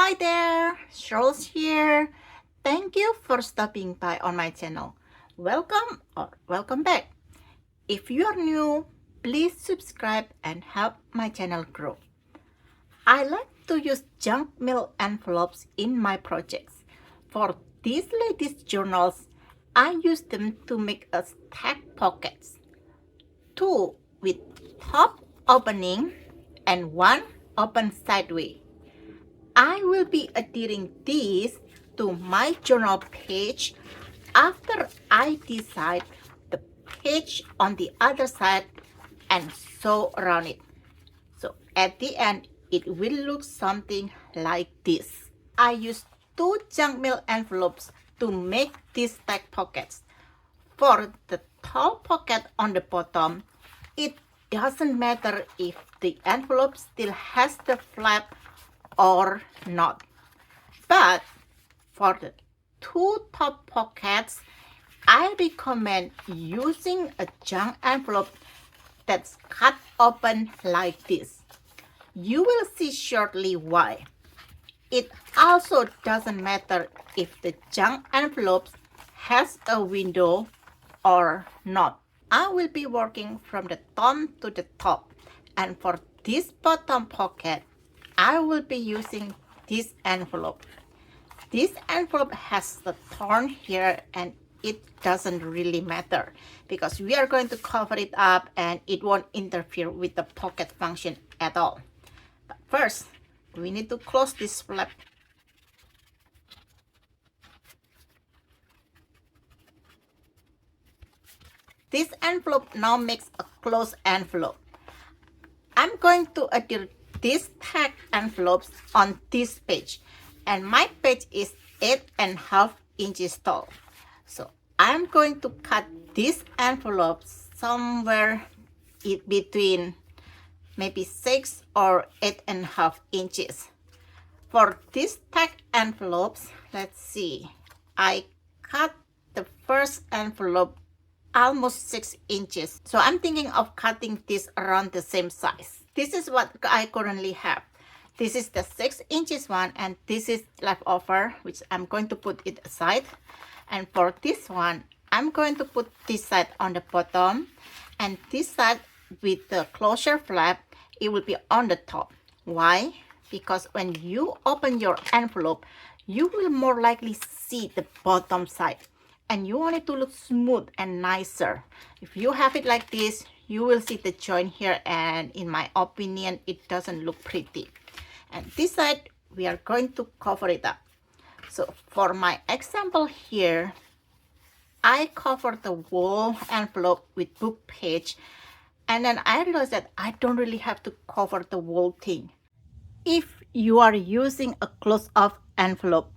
Hi there, Sherls here. Thank you for stopping by on my channel. Welcome or welcome back. If you are new, please subscribe and help my channel grow. I like to use junk mail envelopes in my projects. For these latest journals, I use them to make a stack pockets. Two with top opening and one open sideways. I will be adhering this to my journal page after I decide the page on the other side and sew around it. So at the end, it will look something like this. I use two junk mail envelopes to make these stack pockets. For the top pocket on the bottom, it doesn't matter if the envelope still has the flap or not. But for the two top pockets, I recommend using a junk envelope that's cut open like this. You will see shortly why. It also doesn't matter if the junk envelope has a window or not. I will be working from the bottom to the top, and for this bottom pocket, I will be using this envelope. This envelope has the thorn here and it doesn't really matter because we are going to cover it up and it won't interfere with the pocket function at all. But first, we need to close this flap. This envelope now makes a closed envelope. I'm going to adhere these tag envelopes on this page, and my page is 8.5 inches tall. So I'm going to cut this envelope somewhere in between maybe 6 or 8.5 inches. For these tag envelopes, let's see, I cut the first envelope almost 6 inches. So I'm thinking of cutting this around the same size. This is what I currently have. This is the 6 inches one and this is leftover, which I'm going to put it aside. And for this one, I'm going to put this side on the bottom and this side with the closure flap, it will be on the top. Why? Because when you open your envelope, you will more likely see the bottom side. And you want it to look smooth and nicer. If you have it like this, you will see the joint here, and in my opinion, it doesn't look pretty. And this side, we are going to cover it up. So for my example here, I covered the whole envelope with book page, and then I realized that I don't really have to cover the whole thing. If you are using a close-off envelope,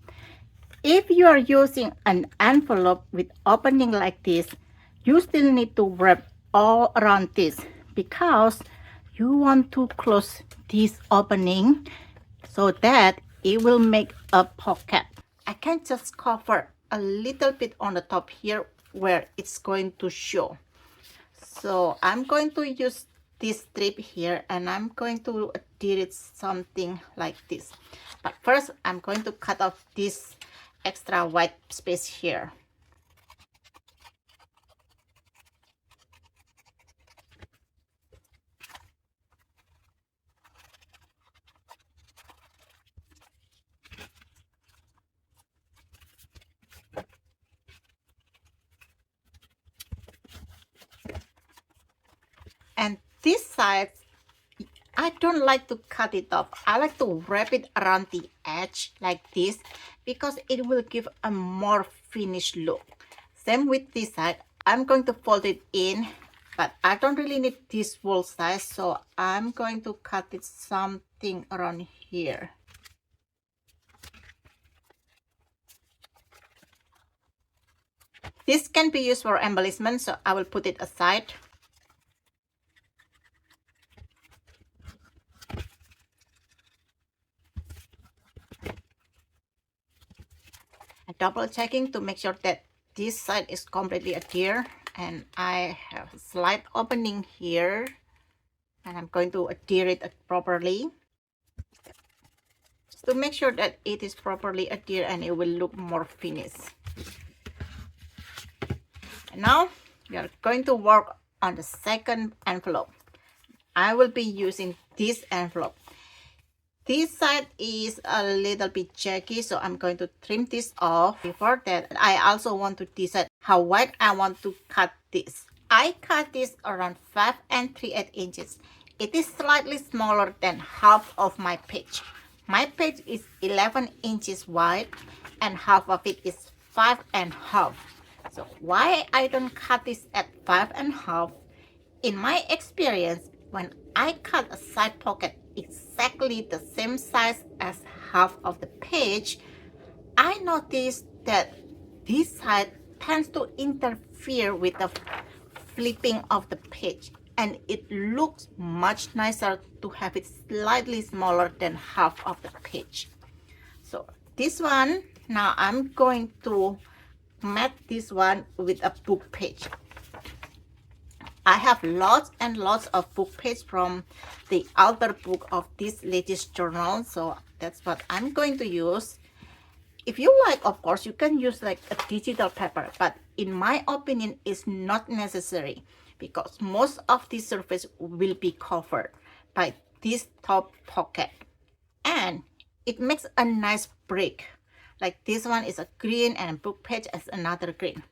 if you are using an envelope with opening like this, you still need to wrap all around this because you want to close this opening so that it will make a pocket. I can just cover a little bit on the top here where it's going to show. So I'm going to use this strip here and I'm going to adhere it something like this. But first, I'm going to cut off this extra white space here. And this side, I don't like to cut it off. I like to wrap it around the edge like this because it will give a more finished look. Same with this side. I'm going to fold it in, but I don't really need this full size, so I'm going to cut it something around here. This can be used for embellishment, so I will put it aside. Double checking to make sure that this side is completely adhered, and I have a slight opening here and I'm going to adhere it properly. to make sure that it is properly adhered and it will look more finished. And now we are going to work on the second envelope. I will be using this envelope. This side is a little bit jagged, so I'm going to trim this off. Before that, I also want to decide how wide I want to cut this. I cut this around 5 3/8 inches. It is slightly smaller than half of my page. My page is 11 inches wide and half of it is 5 1/2. So why I don't cut this at 5 1/2? In my experience, when I cut a side pocket exactly the same size as half of the page, I noticed that this side tends to interfere with the flipping of the page, and it looks much nicer to have it slightly smaller than half of the page. So this one, now I'm going to mat this one with a book page. I have lots and lots of book pages from the author book of this latest journal, so that's what I'm going to use. If you like, of course, you can use like a digital paper, but in my opinion, it's not necessary because most of the surface will be covered by this top pocket, and it makes a nice break. Like this one is a green and a book page is another green.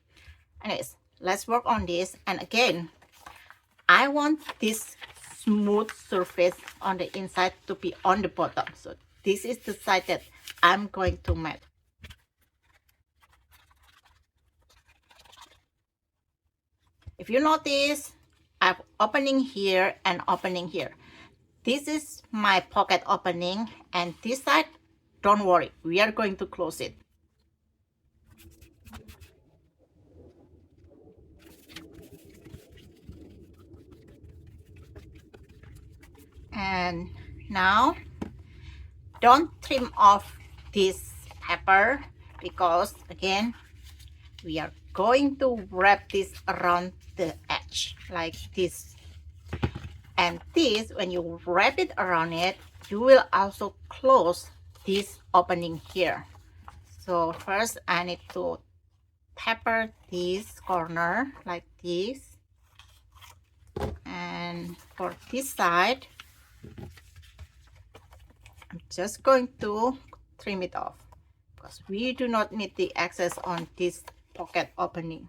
Anyways, let's work on this. And again, I want this smooth surface on the inside to be on the bottom. So this is the side that I'm going to mat. If you notice, I have opening here and opening here. This is my pocket opening, and this side, don't worry, we are going to close it. And now don't trim off this paper because again we are going to wrap this around the edge like this, and this, when you wrap it around it, you will also close this opening here. So first I need to taper this corner like this, and for this side I'm just going to trim it off because we do not need the excess on this pocket opening.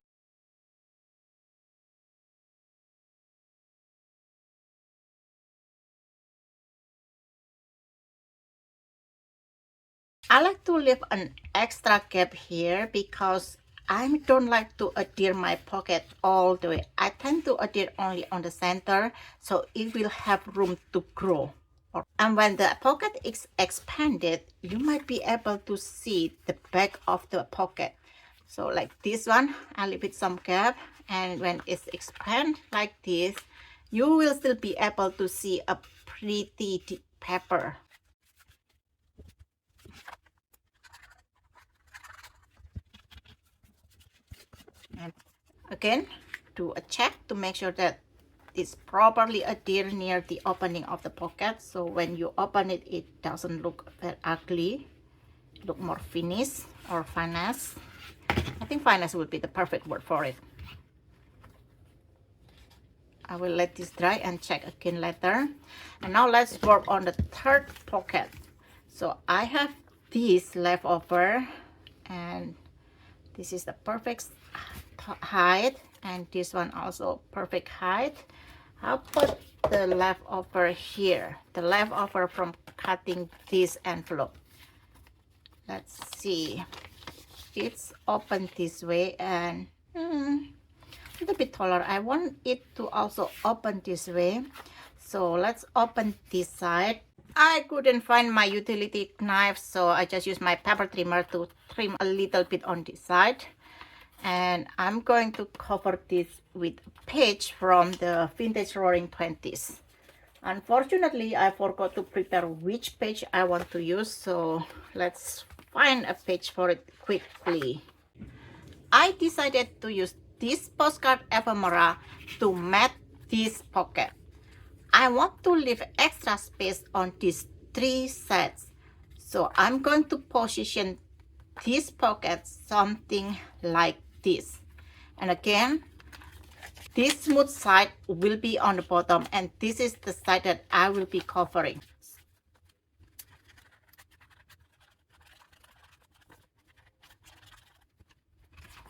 I like to leave an extra gap here because I don't like to adhere my pocket all the way. I tend to adhere only on the center so it will have room to grow. And when the pocket is expanded, you might be able to see the back of the pocket. So like this one, I leave it some gap, and when it's expand like this, you will still be able to see a pretty deep paper. And again, do a check to make sure that it's properly adhered near the opening of the pocket, so when you open it, it doesn't look very ugly, look more finished or finesse. I think finesse would be the perfect word for it. I will let this dry and check again later. And now let's work on the third pocket. So I have this leftover, and this is the perfect height, and this one also perfect height. I'll put the leftover here, the leftover from cutting this envelope. Let's see, it's open this way and a little bit taller. I want it to also open this way, so let's open this side. I couldn't find my utility knife, so I just used my paper trimmer to trim a little bit on this side. And I'm going to cover this with a page from the Vintage Roaring 20s. Unfortunately, I forgot to prepare which page I want to use, so let's find a page for it quickly. I decided to use this postcard ephemera to mat this pocket. I want to leave extra space on these three sides, So I'm going to position this pocket something like this. And again, this smooth side will be on the bottom, and this is the side that I will be covering.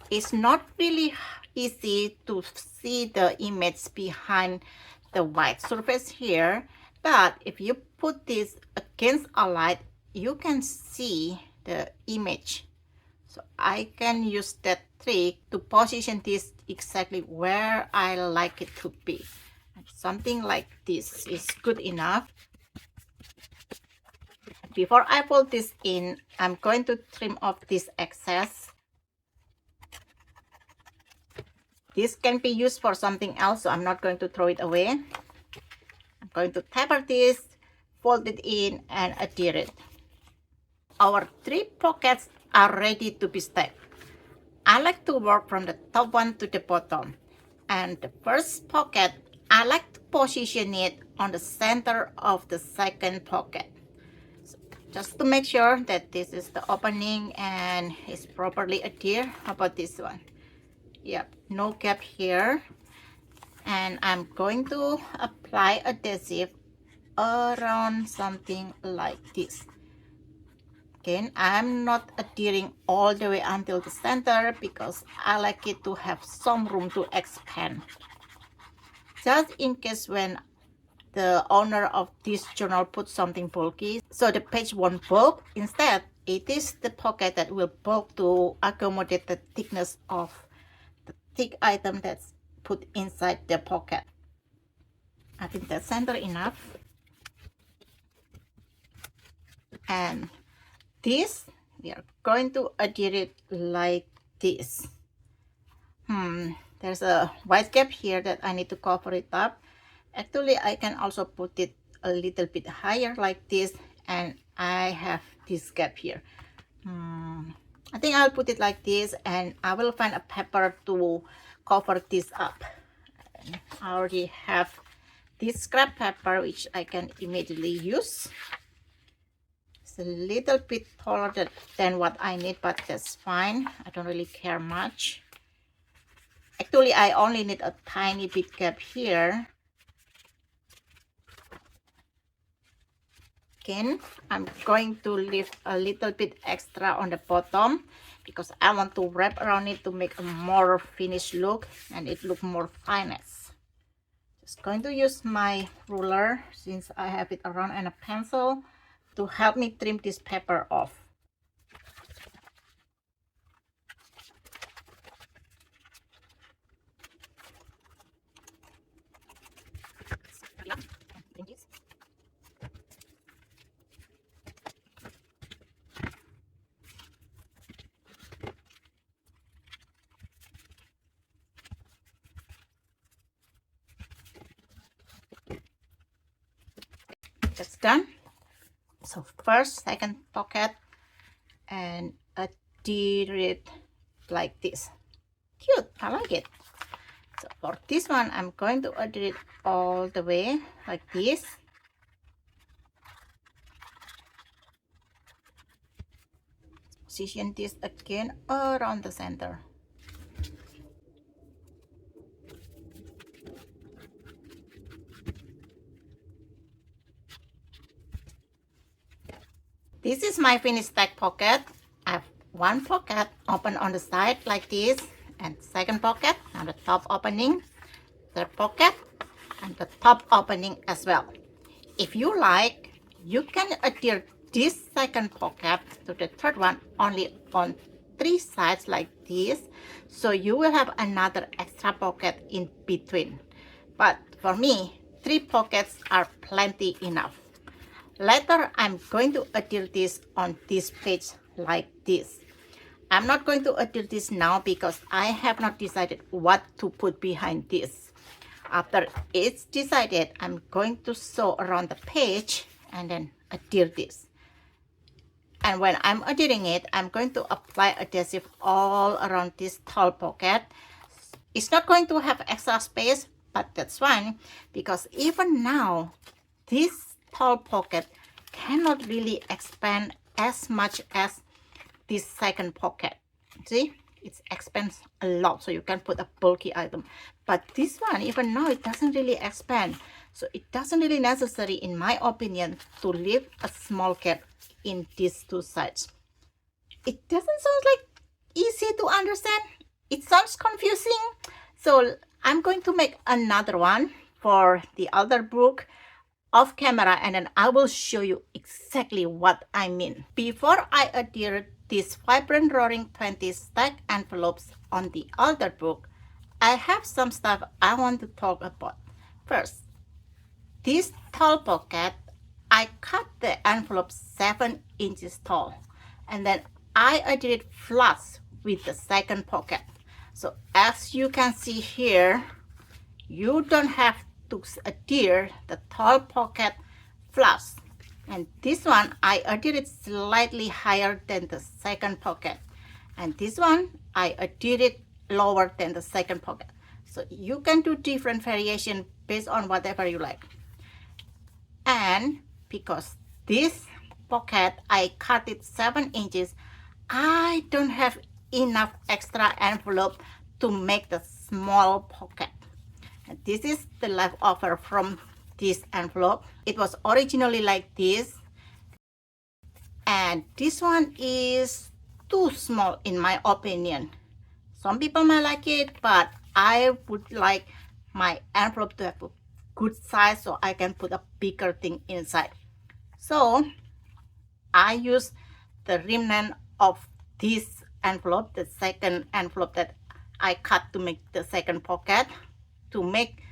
It's not really easy to see the image behind the white surface here, but if you put this against a light, you can see the image. So I can use that trick to position this exactly where I like it to be. Something like this is good enough. Before I fold this in, I'm going to trim off this excess. This can be used for something else, so I'm not going to throw it away. I'm going to taper this, fold it in, and adhere it. Our 3 pockets are ready to be stacked. I like to work from the top one to the bottom. And the first pocket, I like to position it on the center of the second pocket. So just to make sure that this is the opening and it's properly adhered. How about this one? Yep, no gap here. And I'm going to apply adhesive around something like this. Again, I'm not adhering all the way until the center because I like it to have some room to expand. Just in case when the owner of this journal puts something bulky, so the page won't bulk. Instead, it is the pocket that will bulk to accommodate the thickness of the thick item that's put inside the pocket. I think that's center enough. And this, we are going to adhere it like this. There's a white gap here that I need to cover it up. Actually, I can also put it a little bit higher like this, and I have this gap here. I think I'll put it like this, and I will find a paper to cover this up. And I already have this scrap paper which I can immediately use. It's a little bit taller than what I need, but that's fine. I don't really care much. Actually, I only need a tiny bit gap here. Again, I'm going to leave a little bit extra on the bottom because I want to wrap around it to make a more finished look and it look more finesse. Just going to use my ruler since I have it around, and a pencil to help me trim this paper off. That's done. So first, second pocket, and adhere it like this. Cute, I like it. So for this one, I'm going to adhere it all the way like this. Position this again around the center. This is my finished stack pocket. I have one pocket open on the side like this, and second pocket on the top opening, third pocket, and the top opening as well. If you like, you can adhere this second pocket to the third one only on 3 sides like this, so you will have another extra pocket in between. But for me, 3 pockets are plenty enough. Later, I'm going to adhere this on this page like this. I'm not going to adhere this now because I have not decided what to put behind this. After it's decided, I'm going to sew around the page and then adhere this. And when I'm adhering it, I'm going to apply adhesive all around this tall pocket. It's not going to have extra space, but that's fine because even now, this tall pocket cannot really expand as much as this second pocket. See, it expands a lot, so you can put a bulky item. But this one, even now, it doesn't really expand, so it doesn't really necessary, in my opinion, to leave a small gap in these two sides. It doesn't sound like easy to understand. It sounds confusing. So I'm going to make another one for the other book off camera, and then I will show you exactly what I mean. Before I adhere these Vibrant Roaring 20 stack envelopes on the other book, I have some stuff I want to talk about. First, this tall pocket, I cut the envelope 7 inches tall, and then I adhere it flush with the second pocket. So as you can see here, you don't have to adhere the tall pocket flush. And this one, I adhere it slightly higher than the second pocket. And this one, I adhere it lower than the second pocket. So you can do different variation based on whatever you like. And because this pocket, I cut it 7 inches, I don't have enough extra envelope to make the small pocket. And this is the leftover from this envelope. It was originally like this, and this one is too small in my opinion. Some people might like it, but I would like my envelope to have a good size so I can put a bigger thing inside. So I use the remnant of this envelope, the second envelope that I cut to make the second pocket, to make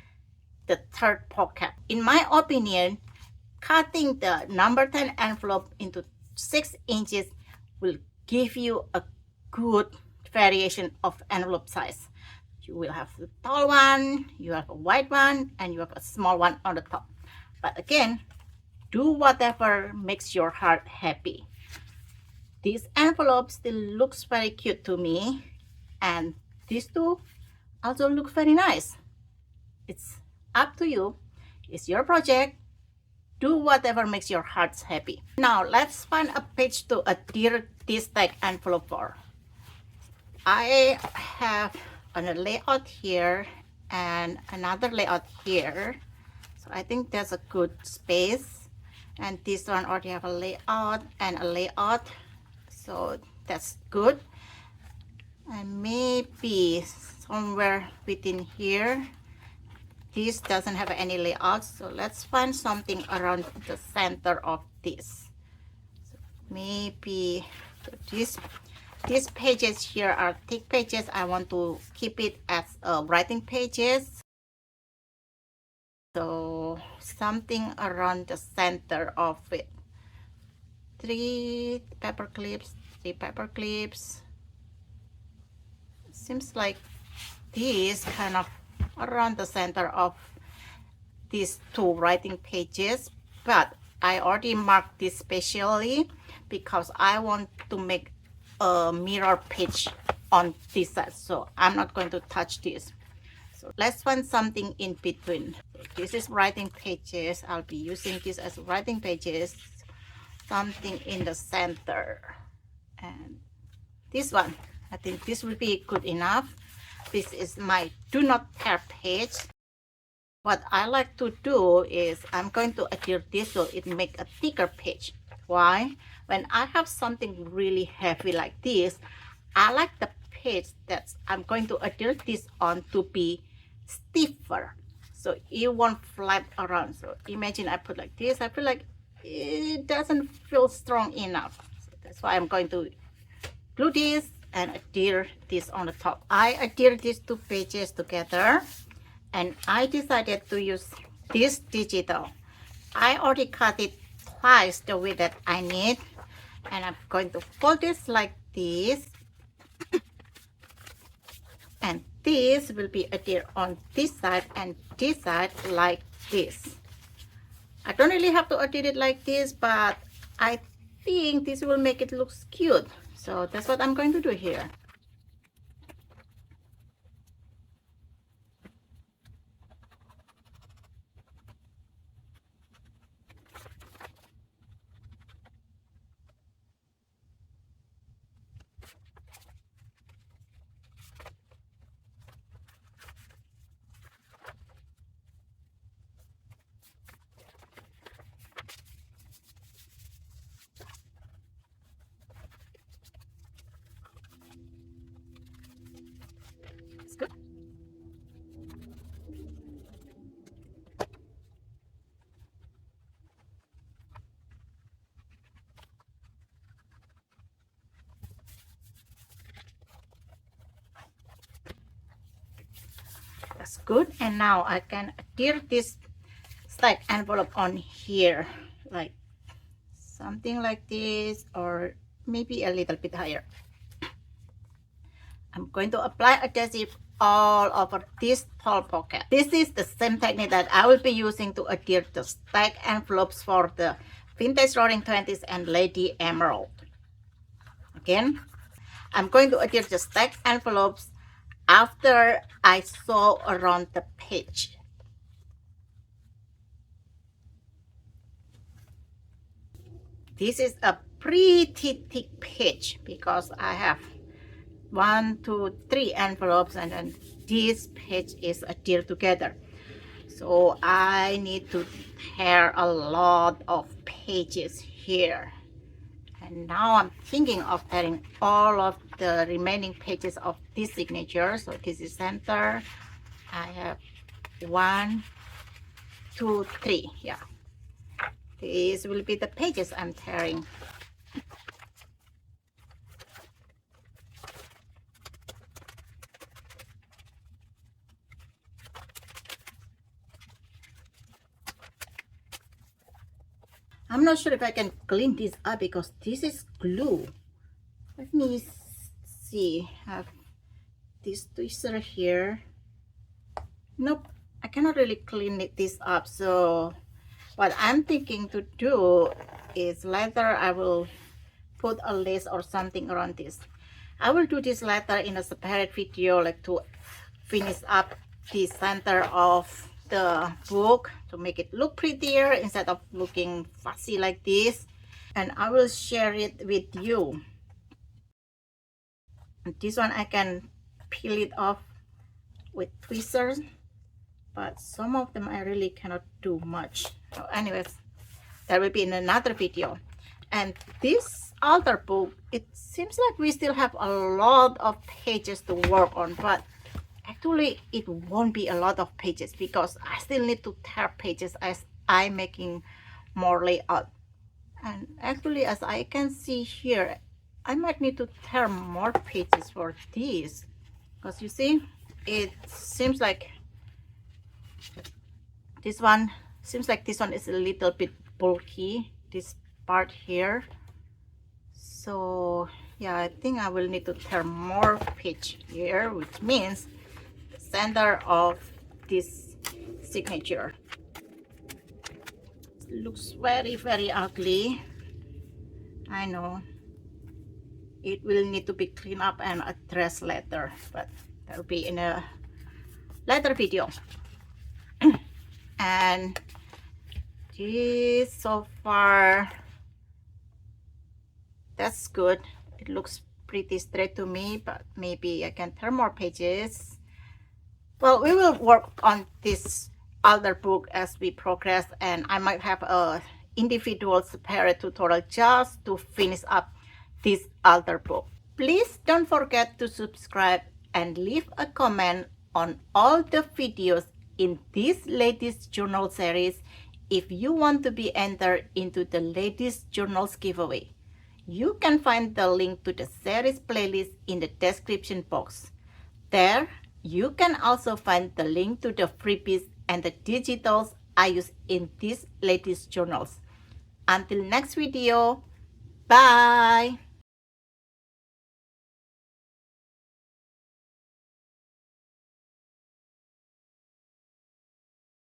the third pocket. In my opinion, cutting the number 10 envelope into 6 inches will give you a good variation of envelope size. You will have the tall one, you have a wide one, and you have a small one on the top. But again, do whatever makes your heart happy. This envelope still looks very cute to me, and these two also look very nice. It's up to you. It's your project. Do whatever makes your hearts happy. Now let's find a page to adhere this tag envelope for. I have a layout here and another layout here, so I think there's a good space. And this one already have a layout and a layout, so that's good. And maybe somewhere within here, this doesn't have any layout, so let's find something around the center of this. So maybe these pages here are thick pages. I want to keep it as writing pages, so something around the center of it. 3 paper clips, 3 paper clips. Seems like this kind of around the center of these 2 writing pages, but I already marked this specially because I want to make a mirror page on this side, so I'm not going to touch this. So let's find something in between. This is writing pages. I'll be using this as writing pages. Something in the center, and this one, I think this will be good enough. This is my do not tear page. What I like to do is I'm going to adhere this so it make a thicker page. Why? When I have something really heavy like this, I like the page that I'm going to adhere this on to be stiffer, so it won't flap around. So imagine I put like this, I feel like it doesn't feel strong enough. So that's why I'm going to glue this and adhere this on the top. I adhere these 2 pages together, and I decided to use this digital. I already cut it twice the way that I need, and I'm going to fold this like this, and this will be adhered on this side and this side like this. I don't really have to adhere it like this, but I think this will make it look cute, so that's what I'm going to do here. good. And now I can adhere this stack envelope on here, like something like this, or maybe a little bit higher. I'm going to apply adhesive all over this tall pocket. This is the same technique that I will be using to adhere the stack envelopes for the Vintage Roaring 20s and Lady Emerald. Again, I'm going to adhere the stack envelopes after I sew around the page. This is a pretty thick page because I have 1, 2, 3 envelopes, and then this page is adhered together. So I need to tear a lot of pages here. And now I'm thinking of tearing all of the remaining pages of this signature. So this is center. I have 1, 2, 3. Yeah. These will be the pages I'm tearing. I'm not sure if I can clean this up because this is glue. Let me see. I have this twister here. Nope, I cannot really clean this up. So what I'm thinking to do is later I will put a lace or something around this. I will do this later in a separate video, like to finish up the center of the book to make it look prettier instead of looking fussy like this, and I will share it with you. And this one I can peel it off with tweezers, but some of them I really cannot do much. So anyways, that will be in another video. And this other book, it seems like we still have a lot of pages to work on, but actually it won't be a lot of pages because I still need to tear pages as I'm making more layout. And actually, as I can see here, I might need to tear more pages for this, because you see, it seems like this one is a little bit bulky, this part here. So yeah, I think I will need to tear more page here, which means the center of this signature. It looks very ugly. I know it will need to be cleaned up and addressed later, but that will be in a later video. And this, so far, that's good. It looks pretty straight to me, but maybe I can turn more pages. Well, we will work on this other book as we progress, and I might have a individual separate tutorial just to finish up this other book. Please don't forget to subscribe and leave a comment on all the videos in this Ladies Journal series if you want to be entered into the Ladies Journals giveaway. You can find the link to the series playlist in the description box. There, you can also find the link to the freebies and the digitals I use in these Ladies Journals. Until next video, bye!